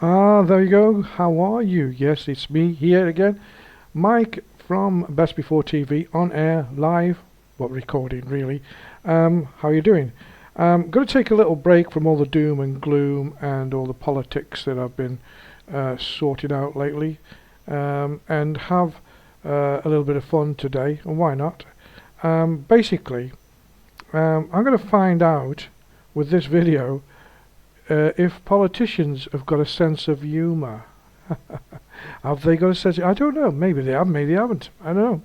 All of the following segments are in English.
Ah, there you go. How are you? Yes, it's me here again. Mike from Best Before TV, on air, live, well, recording really. How are you doing? Going to take a little break from all the doom and gloom and all the politics that I've been sorting out lately, and have a little bit of fun today, and why not? Basically, I'm going to find out with this video if politicians have got a sense of humour. Have they got a sense? I don't know. Maybe they have. Maybe they haven't. I don't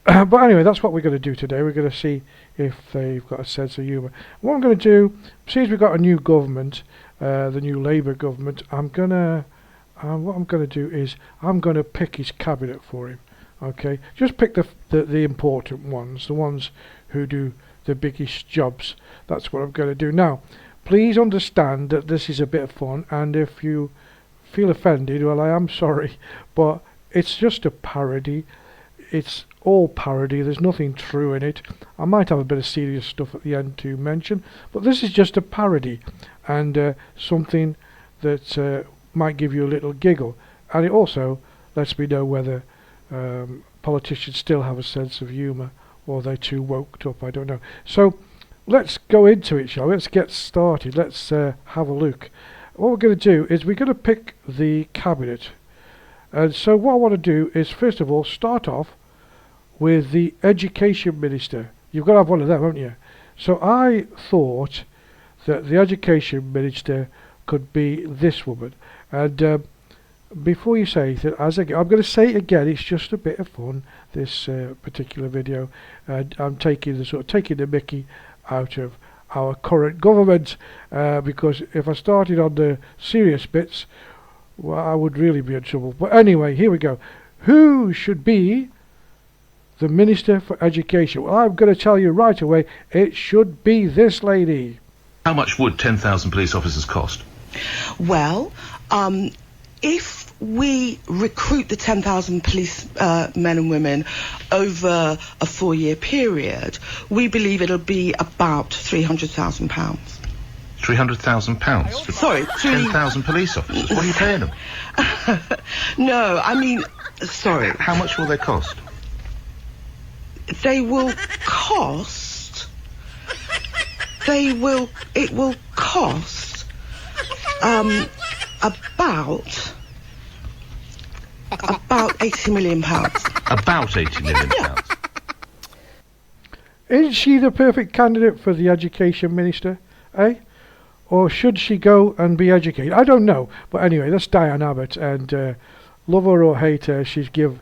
know. But anyway, that's what we're going to do today. We're going to see if they've got a sense of humour. What I'm going to do, since we've got a new government, the new Labour government, what I'm going to do is I'm going to pick his cabinet for him. Okay, just pick the important ones, the ones who do the biggest jobs. That's what I'm going to do now. Please understand that this is a bit of fun, and if you feel offended, well, I am sorry, but it's just a parody. It's all parody. There's nothing true in it. I might have a bit of serious stuff at the end to mention, but this is just a parody, and something that might give you a little giggle. And it also lets me know whether politicians still have a sense of humour, or they're too woked up. I don't know. So let's go into it, shall we? Let's get started. Let's have a look. What we're going to do is we're going to pick the cabinet. And so what I want to do is, first of all, start off with the education minister. You've got to have one of them, haven't you? So I thought that the education minister could be this woman. And before you say it, I'm going to say it again. It's just a bit of fun, this particular video. And I'm taking the Mickey out of our current government, because if I started on the serious bits, well, I would really be in trouble. But anyway, here we go. Who should be the Minister for Education? Well, I'm going to tell you right away, it should be this lady. How much would 10,000 police officers cost? Well, if we recruit the 10,000 police men and women over a 4-year period, we believe it'll be about £300,000. £300,000 for Sorry, 10,000 police officers? What are you paying them? No, I mean, sorry. How much will they cost? It will cost about £80 million. About £80 million? Yeah. Isn't she the perfect candidate for the education minister, eh? Or should she go and be educated? I don't know. But anyway, that's Diane Abbott, and love her or hate her, she's given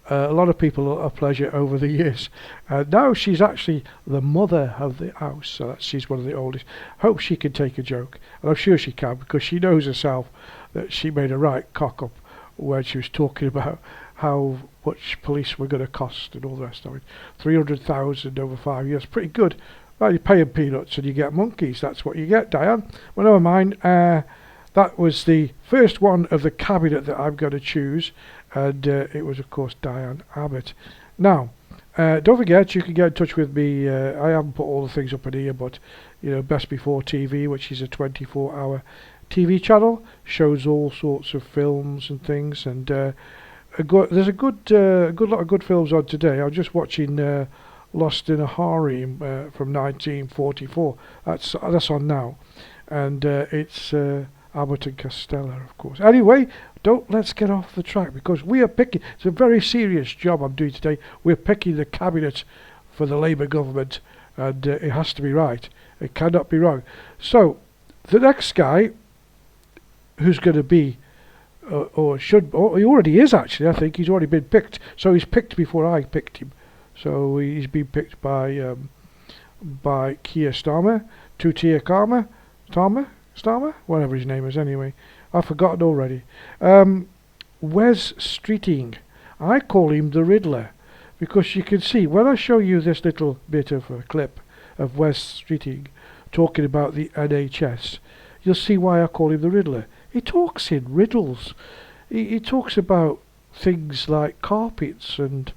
a lot of people a pleasure over the years. Now she's actually the mother of the house, so she's one of the oldest. Hope she can take a joke, and I'm sure she can, because she knows herself that she made a right cock up when she was talking about how much police were going to cost and all the rest of it. 300,000 over 5 years, pretty good. Well, you pay 'em peanuts and you get monkeys. That's what you get, Diane. Well, never mind. That was the first one of the cabinet that I'm going to choose, and it was, of course, Diane Abbott. Now, don't forget, you can get in touch with me. I haven't put all the things up in here, but Best Before TV, which is a 24-hour TV channel, shows all sorts of films and things, and there's a good lot of good films on today. I'm just watching Lost in a Harem from 1944. That's on now, and it's Abbott and Costello, of course. Anyway, let's get off the track, because we are picking. It's a very serious job I'm doing today. We're picking the cabinet for the Labour government, and it has to be right. It cannot be wrong. So the next guy, who's going to be, or he already is actually. I think he's already been picked. So he's picked before I picked him. So he's been picked by Keir Starmer, Starmer, whatever his name is anyway. I've forgotten already. Wes Streeting. I call him the Riddler, because you can see when I show you this little bit of a clip of Wes Streeting talking about the NHS, you'll see why I call him the Riddler. He talks in riddles. He talks about things like carpets and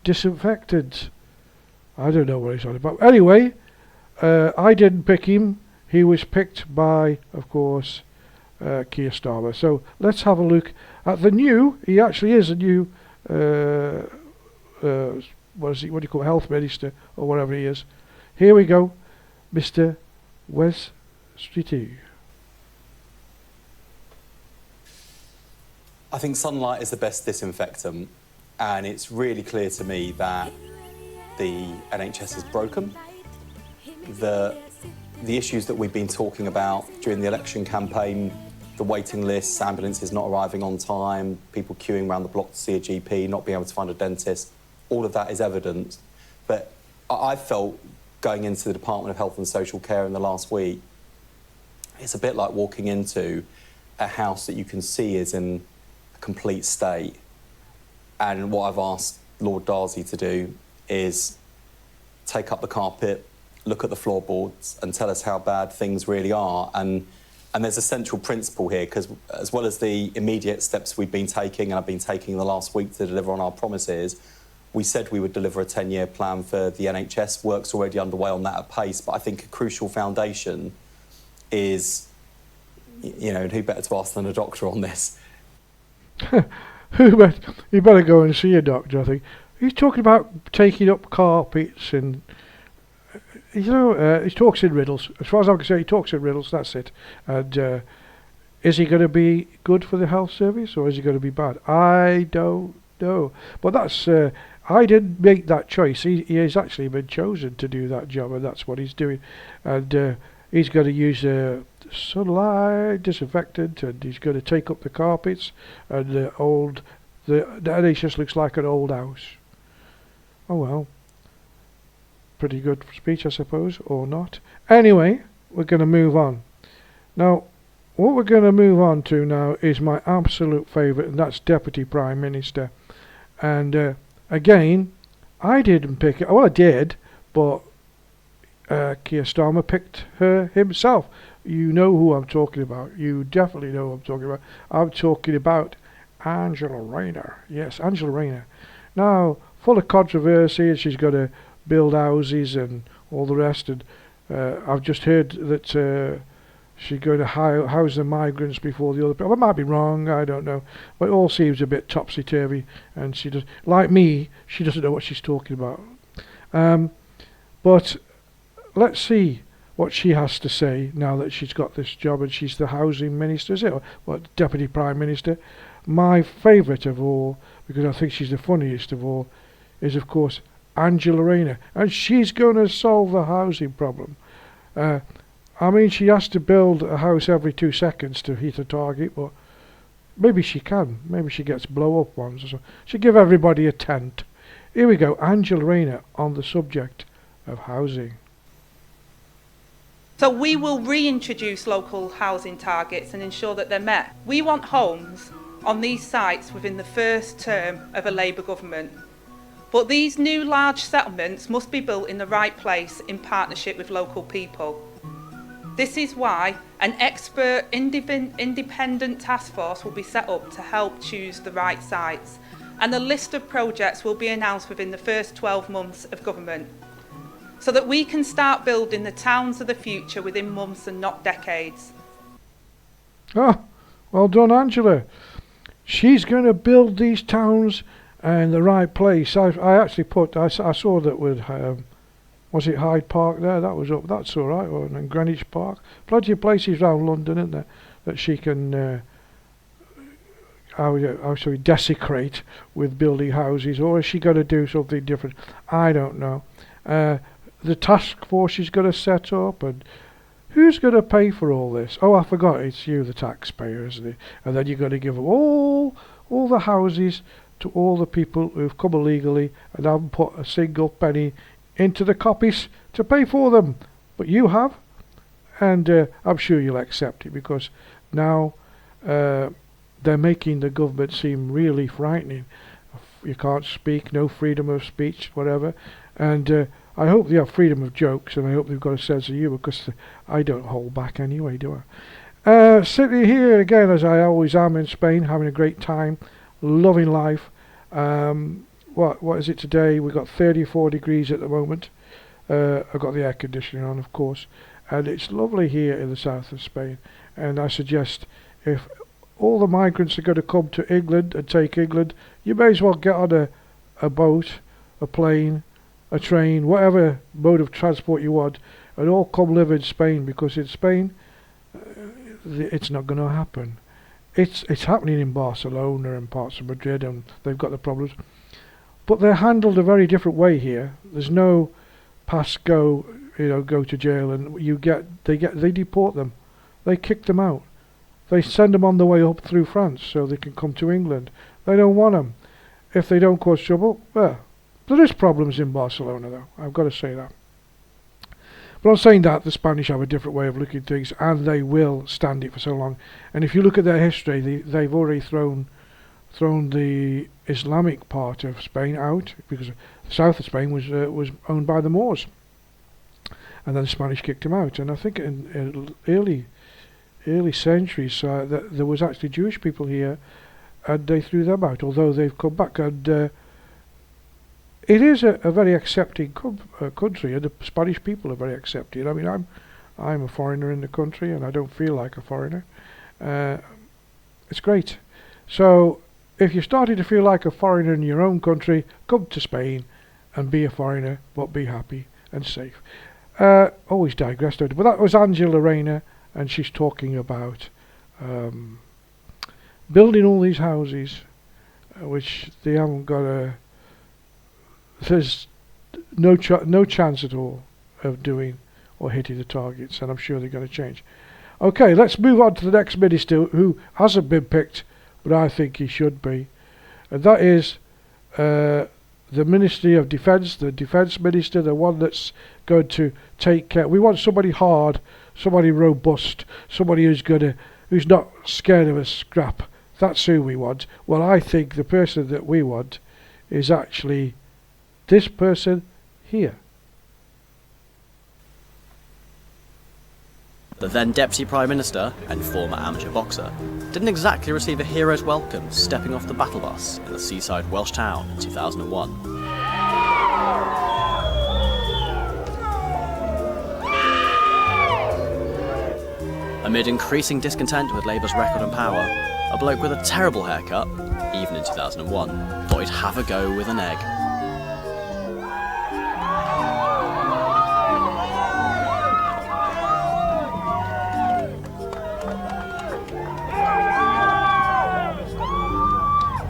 disinfectants. I don't know what he's on about. Anyway, I didn't pick him. He was picked by, of course, Keir Starmer. So let's have a look at the new. He actually is a new. What is he? What do you call it, health minister or whatever he is? Here we go, Mr. Wes Streety. I think sunlight is the best disinfectant, and it's really clear to me that the NHS is broken. The issues that we've been talking about during the election campaign, the waiting lists, ambulances not arriving on time, people queuing around the block to see a GP, not being able to find a dentist, all of that is evident. But I felt going into the Department of Health and Social Care in the last week, it's a bit like walking into a house that you can see is in a complete state. And what I've asked Lord Darcy to do is take up the carpet, look at the floorboards and tell us how bad things really are. And there's a central principle here, because as well as the immediate steps we've been taking and I've been taking in the last week to deliver on our promises, we said we would deliver a 10-year plan for the NHS. Work's already underway on that at pace, but I think a crucial foundation is, you know, and who better to ask than a doctor on this? You better go and see a doctor, I think. He's talking about taking up carpets and, you know, he talks in riddles. As far as I can say, he talks in riddles, that's it. And is he going to be good for the health service or is he going to be bad? I don't know. But that's, I didn't make that choice. He has actually been chosen to do that job, and that's what he's doing. And he's going to use sunlight disinfectant, and he's going to take up the carpets, and the NHS looks like an old house. Oh well. Pretty good speech, I suppose, or not. Anyway, we're going to move on. Now, what we're going to move on to now is my absolute favourite, and that's Deputy Prime Minister. And again, I didn't pick it. Well, I did, but Keir Starmer picked her himself. You know who I'm talking about. You definitely know who I'm talking about. I'm talking about Angela Rayner. Yes, Angela Rayner. Now, full of controversy, and she's got to build houses and all the rest. And I've just heard that she's going to house the migrants before the other people. I might be wrong, I don't know. But it all seems a bit topsy-turvy. And she does, like me, she doesn't know what she's talking about. But let's see what she has to say now that she's got this job and she's the housing minister, is it? Or what, Deputy Prime Minister. My favourite of all, because I think she's the funniest of all, is of course Angela Rayner. And she's going to solve the housing problem. I mean, she has to build a house every 2 seconds to hit a target, but maybe she can. Maybe she gets blow-up ones or something. She'll give everybody a tent. Here we go, Angela Rayner on the subject of housing. So we will reintroduce local housing targets and ensure that they're met. We want homes on these sites within the first term of a Labour government. But these new large settlements must be built in the right place in partnership with local people. This is why an expert independent task force will be set up to help choose the right sites, and a list of projects will be announced within the first 12 months of government, so that we can start building the towns of the future within months and not decades. Ah, well done, Angela. She's going to build these towns in the right place. I saw that with, was it Hyde Park there? That was up, that's all right, or in Greenwich Park. Plenty of places around London, isn't there, that she can, how shall we desecrate with building houses, or is she going to do something different? I don't know. The task force she's going to set up, and who's going to pay for all this? Oh, I forgot, it's you, the taxpayer, isn't it? And then you're going to give them all the houses to all the people who've come illegally and haven't put a single penny into the copies to pay for them. But you have, and I'm sure you'll accept it, because now they're making the government seem really frightening. You can't speak, no freedom of speech, whatever. And I hope they have freedom of jokes, and I hope they've got a sense of humour, because I don't hold back anyway, do I? Sitting here again, as I always am in Spain, having a great time, loving life. What is it today? We've got 34 degrees at the moment. I've got the air conditioning on, of course, and it's lovely here in the south of Spain. And I suggest If all the migrants are going to come to England and take England, you may as well get on a boat, a plane, a train, whatever mode of transport you want, and all come live in Spain, because in Spain it's not going to happen. It's happening in Barcelona and parts of Madrid, and they've got the problems, but they're handled a very different way here. There's no pass go, go to jail, and they deport them, they kick them out, they send them on the way up through France so they can come to England. They don't want them if they don't cause trouble. Well, there is problems in Barcelona, though, I've got to say that. But I'm saying that the Spanish have a different way of looking at things, and they will stand it for so long. And if you look at their history, they've already thrown the Islamic part of Spain out, because the south of Spain was owned by the Moors, and then the Spanish kicked them out. And I think in early centuries that there was actually Jewish people here, and they threw them out, although they've come back. And it is a very accepting country, and the Spanish people are very accepting. I mean, I'm a foreigner in the country, and I don't feel like a foreigner. It's great. So if you're starting to feel like a foreigner in your own country, come to Spain and be a foreigner, but be happy and safe. Always digressed, but that was Angela Rayner, and she's talking about building all these houses, which they haven't got there's no chance at all of doing or hitting the targets, and I'm sure they're going to change. Okay, let's move on to the next minister, who hasn't been picked, but I think he should be, and that is the Ministry of Defence, the Defence Minister, the one that's going to take care. We want somebody hard, somebody robust, somebody who's not scared of a scrap. That's who we want. Well, I think the person that we want is actually this person here. The then Deputy Prime Minister and former amateur boxer didn't exactly receive a hero's welcome stepping off the battle bus in the seaside Welsh town in 2001. Amid increasing discontent with Labour's record and power, a bloke with a terrible haircut, even in 2001, thought he'd have a go with an egg.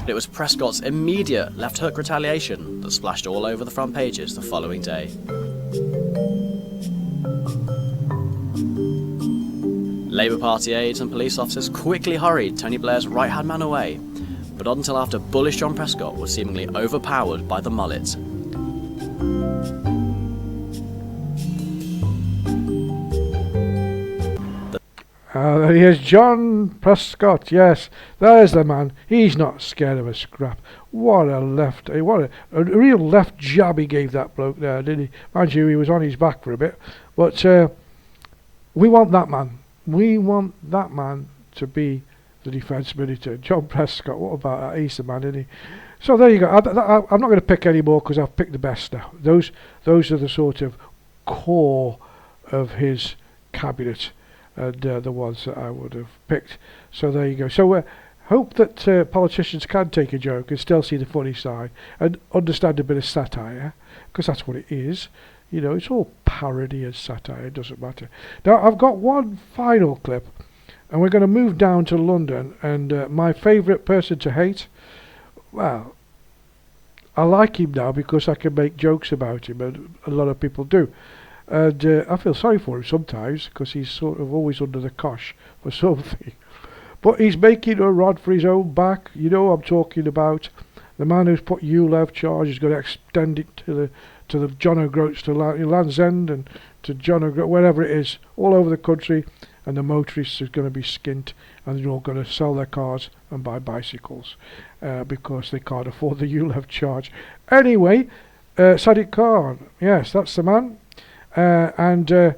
It was Prescott's immediate left-hook retaliation that splashed all over the front pages the following day. Labour Party aides and police officers quickly hurried Tony Blair's right-hand man away, but not until after bullish John Prescott was seemingly overpowered by the mullet. There he is, John Prescott. Yes, there's the man. He's not scared of a scrap. What a real left jab he gave that bloke there, didn't he? Mind you, he was on his back for a bit. But we want that man. We want that man to be the Defence Minister. John Prescott, what about that? He's the man, isn't he? So there you go. I'm not going to pick any more because I've picked the best now. Those are the sort of core of his cabinet, and the ones that I would have picked. So there you go. So hope that politicians can take a joke and still see the funny side and understand a bit of satire, because that's what it is. You know, it's all parody and satire. It doesn't matter. Now, I've got one final clip, and we're going to move down to London, and my favourite person to hate, well, I like him now because I can make jokes about him, and a lot of people do. And I feel sorry for him sometimes because he's sort of always under the cosh for something. But he's making a rod for his own back. You know what I'm talking about. The man who's put ULEV charge is going to extend it to the John O'Groats, to Land's End and to John O'Groats, wherever it is, all over the country. And the motorists are going to be skint, and they're all going to sell their cars and buy bicycles because they can't afford the ULEV charge. Anyway, Sadiq Khan, yes, that's the man. And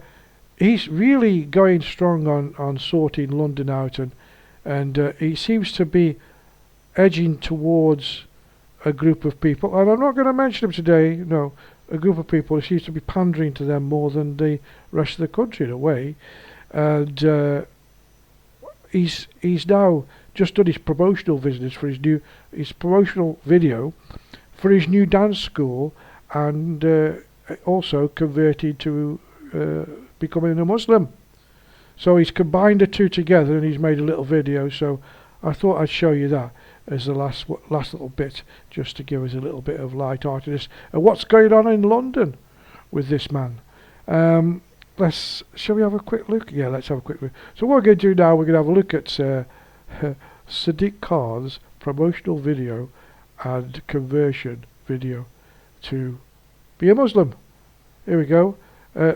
he's really going strong on sorting London out, and he seems to be edging towards a group of people, and I'm not going to mention them today, no, a group of people who seems to be pandering to them more than the rest of the country in a way. And he's now just done his promotional business for his promotional video for his new dance school, and also converted to becoming a Muslim. So he's combined the two together, and he's made a little video. So I thought I'd show you that as the last little bit, just to give us a little bit of light-heartedness and what's going on in London with this man. Shall we have a quick look? Yeah, let's have a quick look. So what we're going to do now, we're going to have a look at Sadiq Khan's promotional video and conversion video to be a Muslim. Here we go.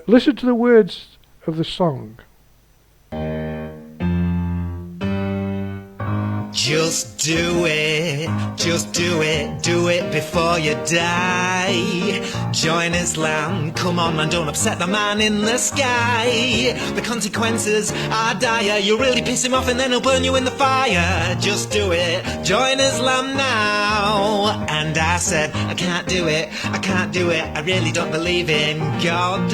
Listen to the words of the song. Just do it before you die. Join Islam, come on man, don't upset the man in the sky. The consequences are dire, you really piss him off and then he'll burn you in the fire. Just do it, join Islam now. And I said, I can't do it, I really don't believe in God.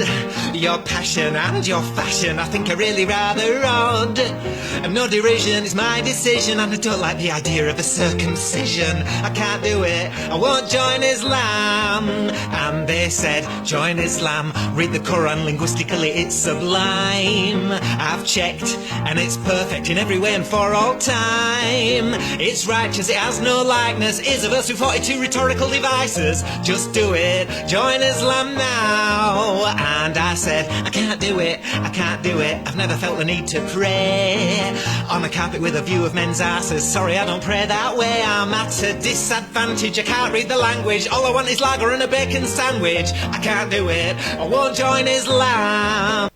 Your passion and your fashion, I think are really rather odd. And no derision is my decision, and I don't like the idea of a circumcision. I can't do it, I won't join Islam. And they said, join Islam, read the Quran, linguistically it's sublime. I've checked, and it's perfect in every way and for all time. It's righteous, it has no likeness, is a verse with 42 rhetorical devices. Just do it, join Islam now. And I said, I can't do it, I've never felt the need to pray on a carpet with a view of men's asses. Sorry, I don't pray that way, I'm at a disadvantage. I can't read the language, all I want is lager and a bacon sandwich. I can't do it, I won't join Islam.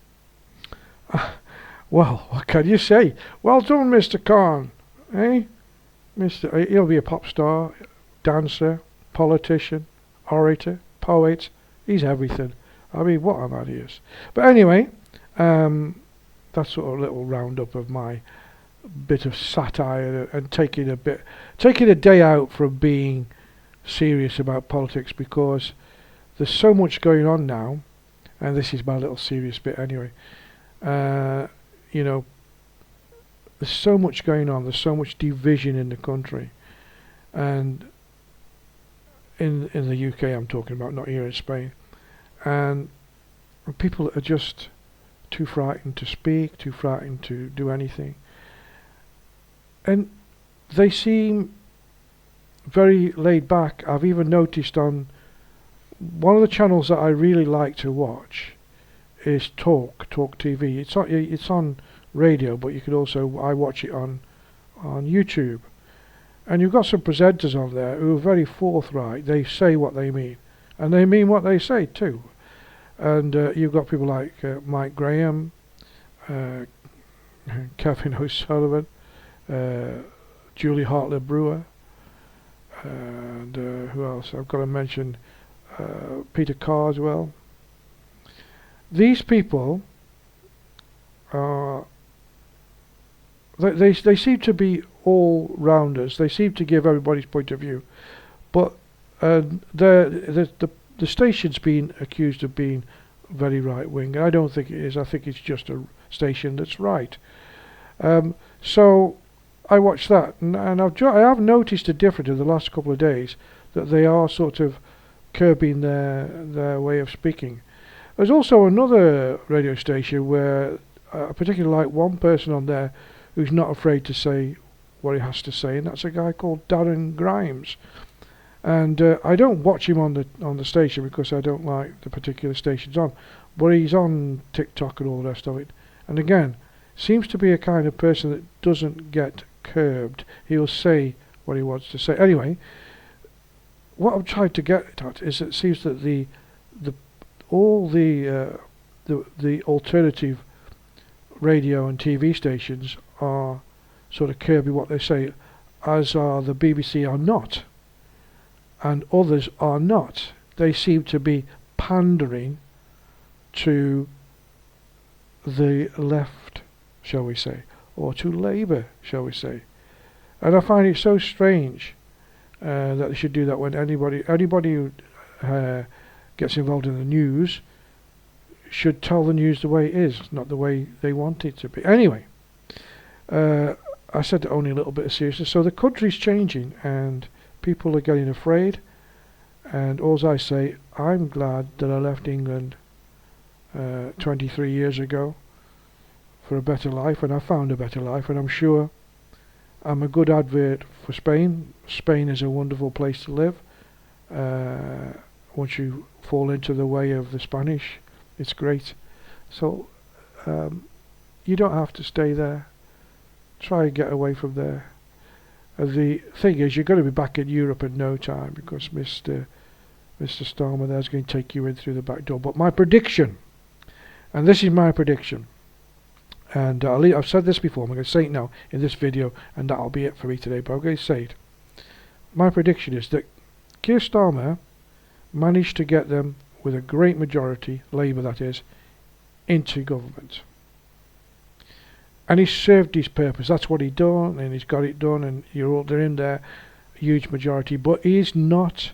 Well, what can you say? Well done, Mr. Khan. Eh? He'll be a pop star, dancer, politician, orator, poet. He's everything. I mean, what a man he is. But anyway, that's sort of a little roundup of my bit of satire and taking a day out from being serious about politics, because there's so much going on now, and this is my little serious bit anyway. You know, there's so much going on, there's so much division in the country, and in the UK I'm talking about, not here in Spain, and people are just too frightened to speak, too frightened to do anything, and they seem very laid back. I've even noticed on one of the channels that I really like to watch is Talk TV. It's on radio, but you could also, I watch it on YouTube, and you've got some presenters on there who are very forthright. They say what they mean, and they mean what they say too. And you've got people like Mike Graham, Kevin O'Sullivan, Julie Hartley Brewer, and who else? I've got to mention Peter Carr as well. These people are they seem to be all rounders. They seem to give everybody's point of view, but the station's been accused of being very right wing. I don't think it is. I think it's just a station that's right. So I watched that, and I have noticed a difference in the last couple of days, that they are sort of curbing their way of speaking. There's also another radio station where I particularly like one person on there who's not afraid to say what he has to say, and that's a guy called Darren Grimes. And I don't watch him on the station because I don't like the particular stations on, but he's on TikTok and all the rest of it. And again, seems to be a kind of person that doesn't get curbed. He'll say what he wants to say. Anyway, what I'm trying to get at is it seems that all the alternative radio and TV stations are sort of curbing what they say, as are the BBC are not, and others are not. They seem to be pandering to the left, shall we say, or to Labour, shall we say. And I find it so strange that they should do that when anybody who gets involved in the news should tell the news the way it is, not the way they want it to be. Anyway, I said only a little bit of seriousness. So the country's changing and people are getting afraid. And all I say, I'm glad that I left England 23 years ago for a better life, and I found a better life, and I'm sure I'm a good advert for Spain. Spain is a wonderful place to live. Once you fall into the way of the Spanish, it's great. So you don't have to stay there. Try and get away from there. The thing is, you're going to be back in Europe in no time because Mr. Starmer there's going to take you in through the back door. But my prediction, and this is my prediction, and I've said this before, I'm going to say it now in this video, and that'll be it for me today, but I'm going to say it. My prediction is that Keir Starmer managed to get them, with a great majority, Labour that is, into government. And he served his purpose. That's what he done, and he's got it done, and they're in there, a huge majority. But he is not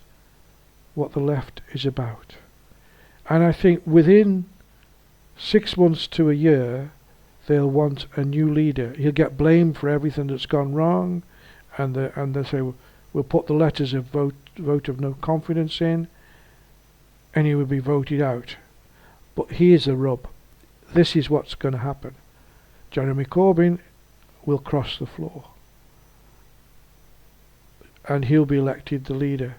what the left is about. And I think within 6 months to a year, they'll want a new leader. He'll get blamed for everything that's gone wrong, and they'll say, we'll put the letters of vote of no confidence in, and he will be voted out. But here's the rub. This is what's going to happen. Jeremy Corbyn will cross the floor, and he'll be elected the leader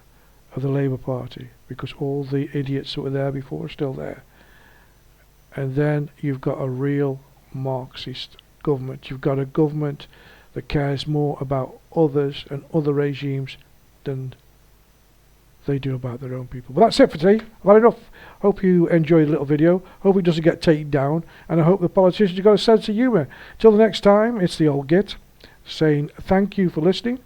of the Labour Party because all the idiots that were there before are still there. And then you've got a real Marxist government. You've got a government that cares more about others and other regimes than they do about their own people. But that's it for today. I've had enough. Hope you enjoyed the little video. Hope it doesn't get taken down, and I hope the politicians have got a sense of humour. Till the next time, it's the old git saying thank you for listening,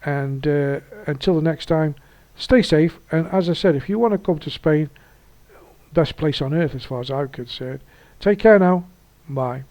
and until the next time, stay safe. And as I said, if you want to come to Spain, best place on earth as far as I'm concerned. Take care now. Bye.